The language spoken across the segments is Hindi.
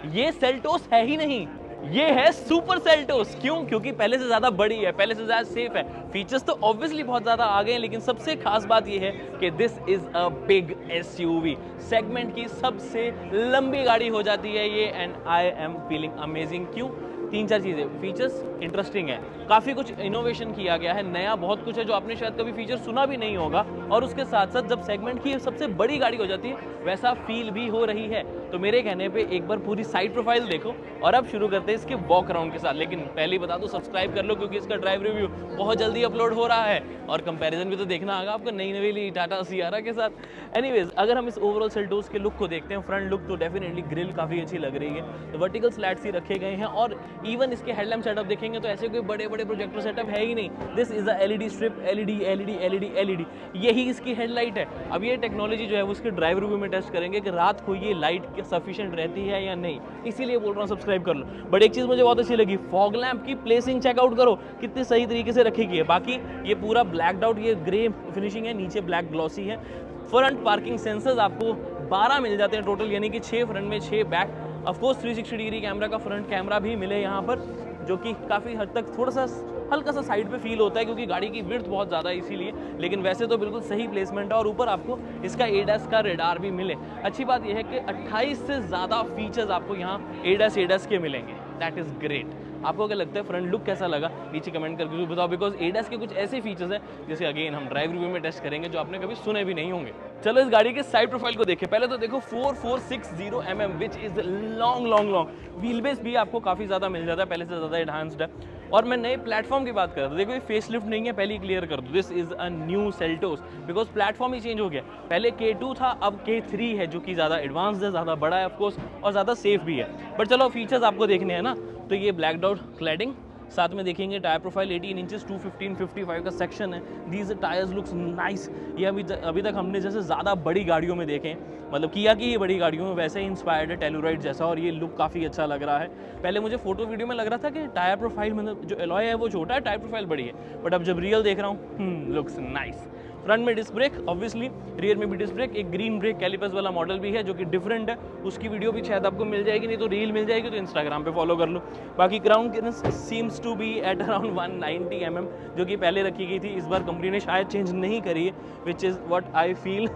ये सेल्टोस है ही नहीं, ये है सुपर सेल्टोस। क्यों? क्योंकि पहले से ज्यादा बड़ी है, पहले से ज्यादा सेफ है। फीचर्स तो ऑब्वियसली बहुत ज्यादा आगे हैं, लेकिन सबसे खास बात ये है कि this is a big SUV. Segment की सबसे लंबी गाड़ी हो जाती है ये, and I am feeling amazing. क्यों? 3-4 चीजें। फीचर्स इंटरेस्टिंग है, काफी कुछ इनोवेशन किया गया है, नया बहुत कुछ है जो आपने शायद कभी फीचर सुना भी नहीं होगा, और उसके साथ साथ जब सेगमेंट की सबसे बड़ी गाड़ी हो जाती है वैसा फील भी हो रही है। तो मेरे कहने पे एक बार पूरी साइड प्रोफाइल देखो, और अब शुरू करते हैं इसके वॉक अराउंड के साथ। लेकिन पहले ही बता दो, सब्सक्राइब कर लो, क्योंकि इसका ड्राइव रिव्यू बहुत जल्दी अपलोड हो रहा है, और कंपैरिजन भी तो देखना होगा आपको नई नवेली टाटा सियारा के साथ। एनीवेज, अगर हम इस ओवरऑल सेल्टोस के लुक को देखते हैं, फ्रंट लुक तो डेफिनेटली ग्रिल काफी अच्छी लग रही है, तो वर्टिकल स्लैट्स ही रखे गए हैं, और इवन इसके हेडलैम्प सेटअप देखेंगे तो ऐसे कोई बड़े बड़े प्रोजेक्टर सेटअप है ही नहीं। This is a LED strip, LED LED LED LED, यही इसकी हेडलाइट है। अब ये टेक्नोलॉजी जो है वो उसके ड्राइव रिव्यू में टेस्ट करेंगे कि रात को ये लाइट सफिशिएंट रहती है या नहीं, इसीलिए बोल रहा हूँ सब्सक्राइब कर लो। बट एक चीज मुझे बहुत अच्छी लगी, फॉग लैंप की प्लेसिंग चेकआउट करो, कितनी सही तरीके से रखी गई है। बाकी ये पूरा ब्लैक आउट, ये ग्रे फिनिशिंग है, नीचे ब्लैक ग्लॉसी है। फ्रंट पार्किंग सेंसर्स आपको 12 मिल जाते हैं टोटल, यानी कि 6 फ्रंट में 6 बैक। ऑफकोर्स 360 डिग्री कैमरा का फ्रंट कैमरा भी मिले यहाँ पर, जो कि काफ़ी हद तक थोड़ा सा हल्का सा साइड पे फील होता है, क्योंकि गाड़ी की विड्थ बहुत ज़्यादा है इसीलिए, लेकिन वैसे तो बिल्कुल सही प्लेसमेंट है। और ऊपर आपको इसका एडास का रेडार भी मिले। अच्छी बात यह है कि 28 से ज़्यादा फीचर्स आपको यहाँ एडास के मिलेंगे, दैट इज़ ग्रेट। आपको क्या लगता है, फ्रंट लुक कैसा लगा नीचे कमेंट करके जरूर बताओ, बिकॉज एडास के कुछ ऐसे फीचर्स हैं जैसे अगेन हम ड्राइव रिव्यू में टेस्ट करेंगे जो आपने कभी सुने भी नहीं होंगे। चलो इस गाड़ी के साइड प्रोफाइल को देखें। पहले तो देखो 4460 mm which is long long long. Wheel base भी आपको काफ़ी ज़्यादा मिल जाता है, पहले से ज़्यादा एडवांस्ड है। और मैं नए प्लेटफॉर्म की बात कर रहा था, देखो ये फेस लिफ्ट नहीं है, पहले ही क्लियर कर दो, this is a new Seltos, because platform he change हो गया। पहले K2 था, अब K3 है, जो कि ज़्यादा एडवांस्ड है, ज़्यादा बड़ा है ऑफकोर्स, और ज़्यादा सेफ भी है। बट चलो फीचर्स आपको देखने हैं ना, तो ये ब्लैक डॉट क्लैडिंग, साथ में देखेंगे टायर प्रोफाइल 18 इंचेस 215/55 का सेक्शन है। These tyres looks nice. ये अभी तक हमने जैसे ज़्यादा बड़ी गाड़ियों में देखे, मतलब किया कि ये बड़ी गाड़ियों में वैसे ही इंस्पायर्ड है टेलुराइड जैसा, और ये लुक काफ़ी अच्छा लग रहा है। पहले मुझे फोटो वीडियो में लग रहा था कि टायर प्रोफाइल मतलब जो एलॉय है वो छोटा है, टायर प्रोफाइल बड़ी है, बट अब जब रियल देख रहा हूँ लुक्स नाइस। फ्रंट में डिस्क ब्रेक ऑब्वियसली, रियर में भी डिस्क ब्रेक, एक ग्रीन ब्रेक कैलिपर्स वाला मॉडल भी है जो कि डिफरेंट है, उसकी वीडियो भी शायद आपको मिल जाएगी, नहीं तो रील मिल जाएगी, तो इंस्टाग्राम पे फॉलो कर लो। बाकी ground clearance seems to be at around 190 mm, जो कि पहले रखी गई थी, इस बार कंपनी ने शायद चेंज नहीं करी है, which is what I feel.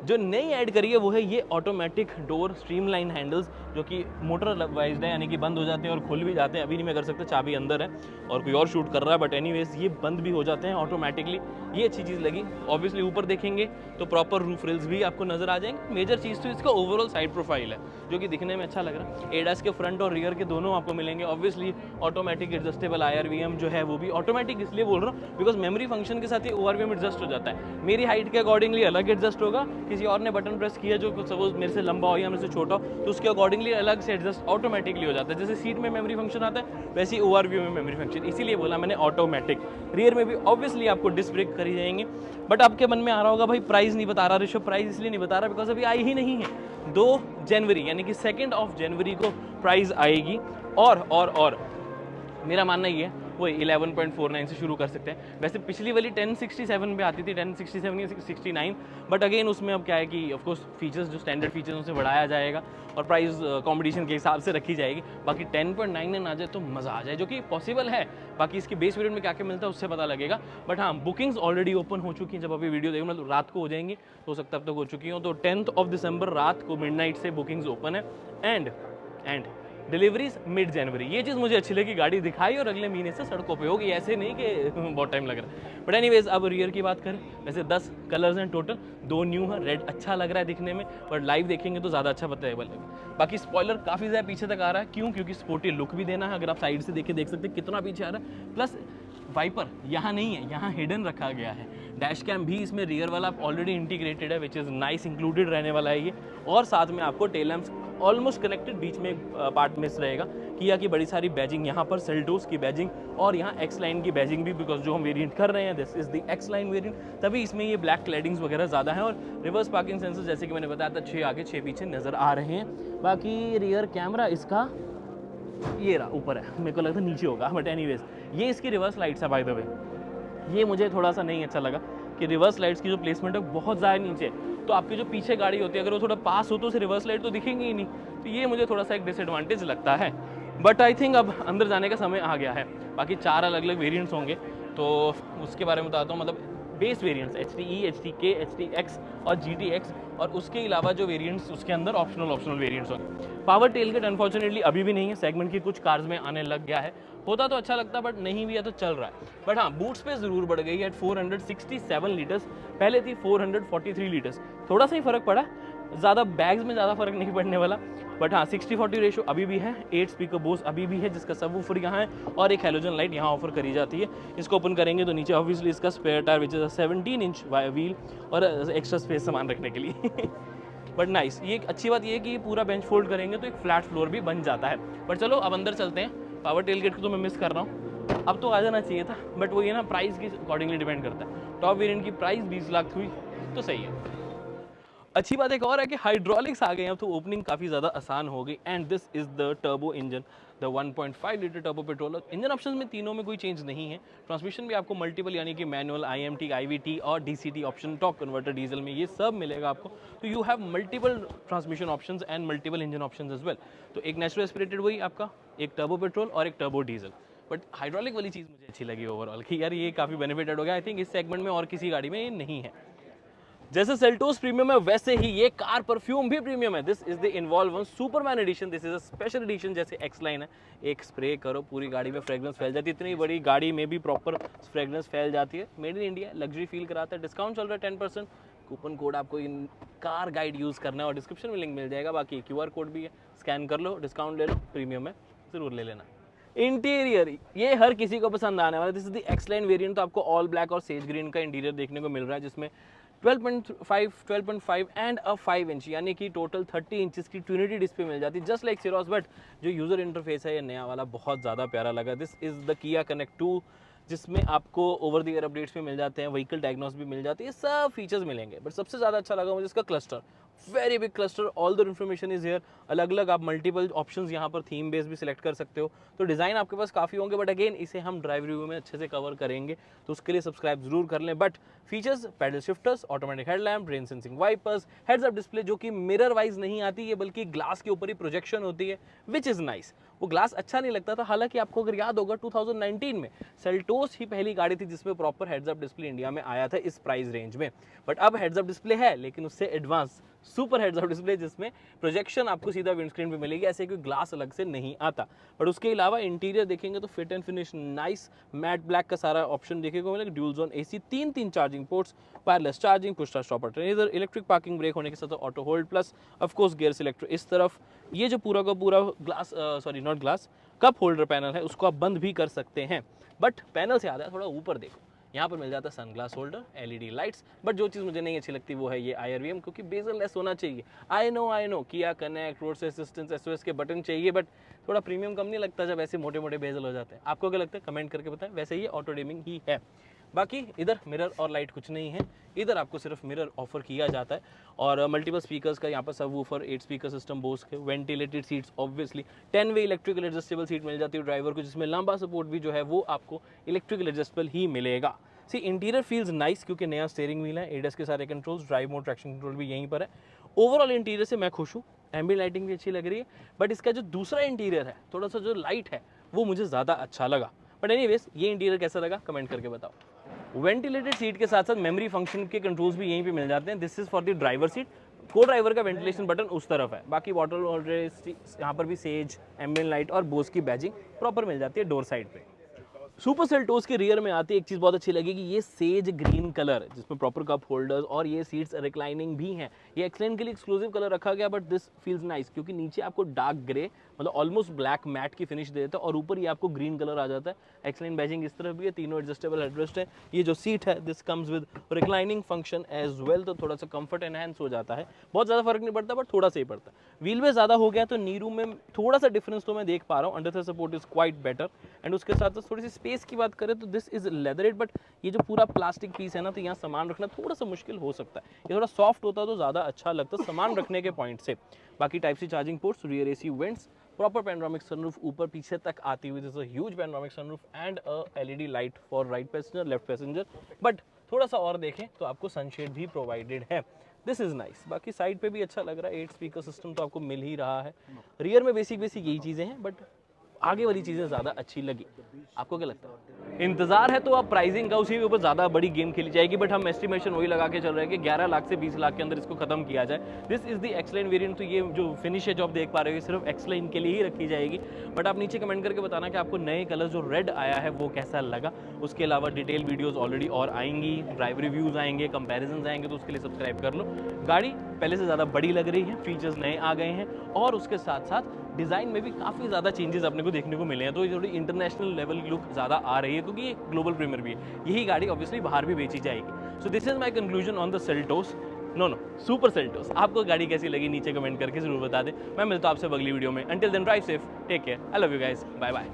जो नई ऐड करी है वो है ये ऑटोमेटिक डोर स्ट्रीमलाइन हैंडल्स, जो कि मोटर वाइज्ड है, यानी कि बंद हो जाते हैं और खुल भी जाते हैं। अभी नहीं मैं कर सकता, चाबी अंदर है और कोई और शूट कर रहा है, बट एनीवेज ये बंद भी हो जाते हैं ऑटोमेटिकली, ये अच्छी चीज़ लगी। ऑब्वियसली ऊपर देखेंगे तो प्रॉपर रूफ रेल्स भी आपको नजर आ जाएंगे। मेजर चीज़ तो इसका ओवरऑल साइड प्रोफाइल है, जो कि दिखने में अच्छा लग रहा है। एडास के फ्रंट और रियर के दोनों आपको मिलेंगे। ऑब्वियसली ऑटोमेटिक एडजस्टेबल IRVM जो है वो भी ऑटोमेटिक इसलिए बोल रहा हूँ बिकॉज मेमोरी फंक्शन के साथ ये ORVM एडजस्ट हो जाता है। मेरी हाइट के अकॉर्डिंगली अलग एडजस्ट होगा, किसी और ने बटन प्रेस किया जो सपोज मेरे से लंबा हो या मेरे से छोटा हो, तो उसके अकॉर्डिंगली अलग से एडजस्ट ऑटोमेटिकली हो जाता है। जैसे सीट में मेमोरी फंक्शन आता है वैसे ही ORVM में मेमोरी फंक्शन, इसीलिए बोला मैंने ऑटोमेटिक। रियर में भी ऑब्वियसली आपको डिस्क ब्रेक करी जाएंगे। बट आपके मन में आ रहा होगा भाई प्राइस नहीं बता रहा ऋषभ, प्राइस इसलिए नहीं बता रहा बिकॉज अभी आई ही नहीं है। 2 जनवरी यानी कि 2 जनवरी को प्राइस आएगी, और मेरा मानना ये है वो 11.49 से शुरू कर सकते हैं। वैसे पिछली वाली 1067 पे आती थी, 1067 या 69, बट अगेन उसमें अब क्या है कि ऑफकोर्स फीचर्स जो स्टैंडर्ड फीचर्स उनसे बढ़ाया जाएगा और प्राइस कंपटीशन के हिसाब से रखी जाएगी। बाकी 10.99 आ जाए तो मज़ा आ जाए, जो कि पॉसिबल है। बाकी इसके बेस वेरिएंट में क्या क्या मिलता है उससे पता लगेगा। बट हाँ, बुकिंग्स ऑलरेडी ओपन हो चुकी हैं। जब अभी वीडियो देखूँ मतलब रात को हो जाएंगी, हो सकता है अब तक हो चुकी हो। तो 10 दिसंबर रात को मिडनाइट से बुकिंग्स ओपन है, एंड डिलीवरीज मिड जनवरी। ये चीज़ मुझे अच्छी लगी, गाड़ी दिखाई और अगले महीने से सड़कों पे होगी, ऐसे नहीं कि बहुत टाइम लग रहा है। बट एनीवेज अब रियर की बात करें, वैसे 10 कलर्स हैं टोटल, 2 न्यू है। रेड अच्छा लग रहा है दिखने में, बट लाइव देखेंगे तो ज़्यादा अच्छा बताएगा लगेगा। बाकी स्पॉइलर काफ़ी ज़्यादा पीछे तक आ रहा है, क्यों? क्योंकि स्पोर्टी लुक भी देना है। अगर आप साइड से देख सकते हैं कितना पीछे आ रहा है। प्लस वाइपर यहाँ नहीं है, यहाँ हिडन रखा गया है। डैश कैम भी इसमें रियर वाला ऑलरेडी इंटीग्रेटेड है, विच इज़ नाइस, इंक्लूडेड रहने वाला है ये। और साथ में आपको टेल लैम्प्स ऑलमोस्ट कनेक्टेड, बीच में पार्ट मिस रहेगा। किया की बड़ी सारी बैजिंग यहाँ पर, सेल्टोस की बैजिंग और यहाँ एक्स लाइन की बैजिंग भी, बिकॉज जो हम वेरिएंट कर रहे हैं this is the x line variant, तभी इसमें ये ब्लैक क्लैडिंग्स वगैरह ज़्यादा है। और रिवर्स पार्किंग सेंसर जैसे कि मैंने बताया था 6 आगे 6 पीछे नज़र आ रहे हैं। बाकी रियर कैमरा इसका ये रहा ऊपर है, मेरे को लगता है नीचे होगा, बट एनीवेज ये इसकी रिवर्स लाइट्स है। बाय द वे ये मुझे थोड़ा सा नहीं अच्छा लगा कि रिवर्स लाइट्स की जो प्लेसमेंट है बहुत ज़्यादा नीचे है। तो आपकी जो पीछे गाड़ी होती है अगर वो थोड़ा पास हो तो उसे रिवर्स लाइट तो दिखेंगी ही नहीं, तो ये मुझे थोड़ा सा एक डिसएडवांटेज लगता है। बट आई थिंक अब अंदर जाने का समय आ गया है। बाकी 4 अलग अलग वेरिएंट्स होंगे, तो उसके बारे में बताता हूँ। मतलब base variants HTE, HTK, HTX और GTX, और उसके अलावा जो वेरिएंट्स उसके अंदर ऑप्शनल वेरिएंट्स होंगे। पावर टेलगेट अनफॉर्चुनेटली अभी भी नहीं है, सेगमेंट की कुछ कार्स में आने लग गया है। होता तो अच्छा लगता, बट नहीं भी है तो चल रहा है। बट हाँ, बूट स्पेस ज़रूर बढ़ गई है। 467 लीटर्स पहले थी 443 लीटर्स, थोड़ा सा ही फर्क पड़ा, ज़्यादा बैग्स में ज़्यादा फर्क नहीं पड़ने वाला। बट हाँ, 60-40 रेशो अभी भी है। 8 स्पीकर बोस अभी भी है, जिसका सबवूफर यहाँ है और एक हैलोजन लाइट यहाँ ऑफर करी जाती है। इसको ओपन करेंगे तो नीचे ऑब्वियसली इसका spare tyre which is 17 inch wheel और एक्स्ट्रा स्पेस सामान रखने के लिए। बट नाइस, ये एक अच्छी बात ये है कि ये पूरा बेंच फोल्ड करेंगे तो एक फ्लैट फ्लोर भी बन जाता है। पर चलो अब अंदर चलते हैं। पावर टेलगेट को तो मैं मिस कर रहा हूँ, अब तो आ जाना चाहिए था, बट वो ये ना प्राइस की अकॉर्डिंगली डिपेंड करता है। टॉप वेरिएंट की प्राइस 20 लाख हुई तो सही है। अच्छी बात एक और है कि हाइड्रोलिक्स आ गए हैं, तो ओपनिंग काफ़ी ज़्यादा आसान हो गई। And this is the turbo engine, the 1.5 litre turbo petrol. Engine option में तीनों में कोई चेंज नहीं है। ट्रांसमिशन भी आपको मल्टीपल यानी कि मैनुअल, IMT, IVT और DCT option, torque converter diesel में ये सब मिलेगा आपको। तो you have multiple transmission options and multiple engine options as well. तो एक नेचुरल एस्पिरेटेड वही आपका, एक टर्बो पेट्रोल और एक टर्बो डीजल। बट हाइड्रोलिक वाली चीज़ मुझे अच्छी लगी ओवरऑल कि यार ये काफ़ी बेनिफिटेड हो गया। आई थिंक इस सेगमेंट में और किसी गाड़ी में ये नहीं है। जैसे सेल्टोस प्रीमियम है वैसे ही ये कार परफ्यूम भी प्रीमियम है। This is the involve Superman edition. This is a special edition. जैसे एक्स लाइन है, एक स्प्रे करो पूरी गाड़ी में फ्रेग्रेंस फैल जाती है। इतनी बड़ी गाड़ी में भी प्रॉपर फ्रेग्रेंस फैल जाती है। Made in India, luxury feel कराता है। डिस्काउंट चल रहा है 10%। कूपन कोड आपको इन कार गाइड यूज करना है और डिस्क्रिप्शन में लिंक मिल जाएगा। बाकी QR कोड भी है, स्कैन कर लो, डिस्काउंट ले लो। प्रीमियम है, जरूर ले लेना। इंटीरियर ये हर किसी को पसंद आने वाला। This is the x line variant. तो आपको ऑल ब्लैक और सेज ग्रीन का इंटीरियर देखने को मिल रहा है, जिसमें 12.5 एंड 5 इंच यानी कि टोटल 30 इंचेस की ट्विनिटी डिस्प्ले मिल जाती है, जस्ट लाइक सिरोस। बट जो यूजर इंटरफेस है ये नया वाला बहुत ज़्यादा प्यारा लगा। दिस इज द किया कनेक्ट 2, जिसमें आपको ओवर द एयर अपडेट्स भी मिल जाते हैं, व्हीकल डायग्नोस भी मिल जाती है, सब फीचर्स मिलेंगे। बट सबसे ज़्यादा अच्छा लगा मुझे इसका cluster, very big cluster, all the information is here. अलग अलग आप मल्टीपल ऑप्शंस यहाँ पर थीम बेस भी सिलेक्ट कर सकते हो। तो डिज़ाइन आपके पास काफ़ी होंगे, बट अगेन इसे हम ड्राइव रिव्यू में अच्छे से कवर करेंगे, तो उसके लिए सब्सक्राइब जरूर कर लें। But features, paddle shifters, automatic headlamp, rain sensing wipers, heads up display जो कि मिरर वाइज नहीं आती है बल्कि ग्लास के ऊपर ही प्रोजेक्शन होती है, विच इज़ नाइस। वो ग्लास अच्छा नहीं लगता था। हालांकि आपको अगर याद होगा 2019 में सेल्टोस ही पहली गाड़ी थी जिसमें proper heads up display India में आया था इस प्राइस रेंज में। बट अब हेड्स अप डिस्प्ले है, लेकिन उससे advance super heads up display, जिसमें प्रोजेक्शन आपको सीधा विंडस्क्रीन पे मिलेगी, ऐसे कोई ग्लास अलग से नहीं आता। बट उसके अलावा इंटीरियर देखेंगे तो fit and finish nice, matte black का सारा ऑप्शन देखने को मिलेगा। Dual zone AC, 3 charging ports, wireless charging, push start stopper trainer, electric parking brake होने के साथ auto hold plus, of course gear selector इस तरफ। ये जो पूरा का पूरा glass, sorry not glass, cup holder panel है, उसको आप बंद भी कर सकते हैं। बट पैनल से आता है थोड़ा ऊपर देखो, यहाँ पर मिल जाता है sunglass holder, LED lights. But जो चीज़ मुझे नहीं अच्छी लगती वो है ये IRVM, क्योंकि बेजल लेस होना चाहिए। आई नो किया कनेक्ट, रोड से असिस्टेंस, SOS के बटन चाहिए, बट थोड़ा प्रीमियम कम नहीं लगता जब ऐसे मोटे मोटे बेजल हो जाते हैं? आपको क्या लगता है कमेंट करके बताएं। वैसे ये ऑटो डिमिंग ही है। बाकी इधर मिरर और लाइट कुछ नहीं है, इधर आपको सिर्फ मिरर ऑफर किया जाता है। और मल्टीपल स्पीकर्स का यहाँ पर सब वूफर, 8 स्पीकर सिस्टम बोस के, वेंटिलेटेड सीट्स ऑब्वियसली, 10 वे इलेक्ट्रिकल एडजस्टेबल सीट मिल जाती है ड्राइवर को, जिसमें लंबा सपोर्ट भी जो है वो आपको इलेक्ट्रिकल एडजस्टेबल ही मिलेगा। सी इंटीरियर फील्स नाइस, क्योंकि नया स्टीयरिंग व्हील है, ADAS के सारे controls, drive mode, traction control भी यहीं पर है। ओवरऑल इंटीरियर से मैं खुश हूँ, एम्बिएंट लाइटिंग भी अच्छी लग रही है। बट इसका जो दूसरा इंटीरियर है, थोड़ा सा जो लाइट है, वो मुझे ज़्यादा अच्छा लगा। बट एनीवेज, ये इंटीरियर कैसा लगा कमेंट करके बताओ। वेंटिलेटेड सीट के साथ साथ मेमोरी फंक्शन के कंट्रोल्स भी यहीं पे मिल जाते हैं। This is for the driver seat. को ड्राइवर का वेंटिलेशन बटन उस तरफ है। बाकी वाटर ऑलरेडी यहाँ पर भी सेज, एम्बिएंट लाइट और बोस की बैजिंग प्रॉपर मिल जाती है डोर साइड पे। सुपर सेल्टोस के रियर में आती है एक चीज़ बहुत अच्छी लगेगी, ये सेज ग्रीन कलर, जिसमें प्रॉपर कप होल्डर्स और ये सीट्स रिक्लाइनिंग भी हैं। ये एक्सलेन के लिए एक्सक्लूसिव कलर रखा गया, बट दिस फील्स नाइस, क्योंकि नीचे आपको डार्क ग्रे मतलब ऑलमोस्ट ब्लैक मैट की फिनिश दे देता है, और ऊपर ये आपको ग्रीन कलर आ जाता है। एक्सलेन बैजिंग इस तरफ भी है, तीनों एडजस्टेबल हेडरेस्ट है। ये जो सीट है this comes with reclining function as well, तो थोड़ा सा कंफर्ट एनहांस हो जाता है। बहुत ज़्यादा फर्क नहीं पड़ता, बट थोड़ा सा ही पड़ता है। व्हील बेस ज़्यादा हो गया तो नी रूम में थोड़ा सा डिफरेंस तो मैं देख पा रहा हूँ। Under support is quite better. And उसके साथ थोड़ी सी स्पेस की बात करें तो दिस इज लेदरेड, बट ये जो पूरा प्लास्टिक पीस है ना, तो यहाँ सामान रखना थोड़ा सा मुश्किल हो सकता है। ये थोड़ा सॉफ्ट होता तो ज़्यादा अच्छा लगता सामान रखने के पॉइंट से। बाकी type C charging ports, rear AC vents, proper panoramic sunroof ऊपर पीछे तक आती हुई, this a huge panoramic sunroof and a LED light for right passenger, left passenger. But थोड़ा सा और देखें तो आपको सनशेड भी प्रोवाइडेड है। This is nice. बाकी साइड पे भी अच्छा लग रहा है, 8 स्पीकर सिस्टम तो आपको मिल ही रहा है। रियर में बेसिक यही चीज़ें हैं, बट आगे वाली चीज़ें ज़्यादा अच्छी लगी। आपको क्या लगता है? इंतजार है तो अब प्राइसिंग का, उसी के ऊपर ज़्यादा बड़ी गेम खेली जाएगी, बट हम एस्टिमेशन वही लगा के चल रहे हैं कि 11 लाख से 20 लाख के अंदर इसको खत्म किया जाए। This is the x-line variant. तो ये जो फिनिश है जो आप देख पा रहे हो, ये सिर्फ एक्स-लाइन के लिए ही रखी जाएगी। बट आप नीचे कमेंट करके बताना कि आपको नए कलर जो रेड आया है वो कैसा लगा। उसके अलावा डिटेल वीडियोज़ ऑलरेडी और आएंगी, ड्राइव रिव्यूज़ आएंगे, कंपेरिजन आएंगे, तो उसके लिए सब्सक्राइब कर लो। गाड़ी पहले से ज़्यादा बड़ी लग रही है, फीचर्स नए आ गए हैं, और उसके साथ साथ डिज़ाइन में भी काफ़ी ज़्यादा चेंजेस अपने को देखने को मिले हैं। तो ये थोड़ी इंटरनेशनल लेवल की लुक ज़्यादा आ रही है, क्योंकि ये ग्लोबल प्रीमियर भी है। यही गाड़ी ऑब्वियसली बाहर भी बेची जाएगी। So this is my conclusion on the Seltos, no super Seltos. आपको गाड़ी कैसी लगी नीचे कमेंट करके जरूर बता दें। मैं मिलता हूं आपसे अगली वीडियो में। Until then drive safe, take care, I love you guys, bye bye.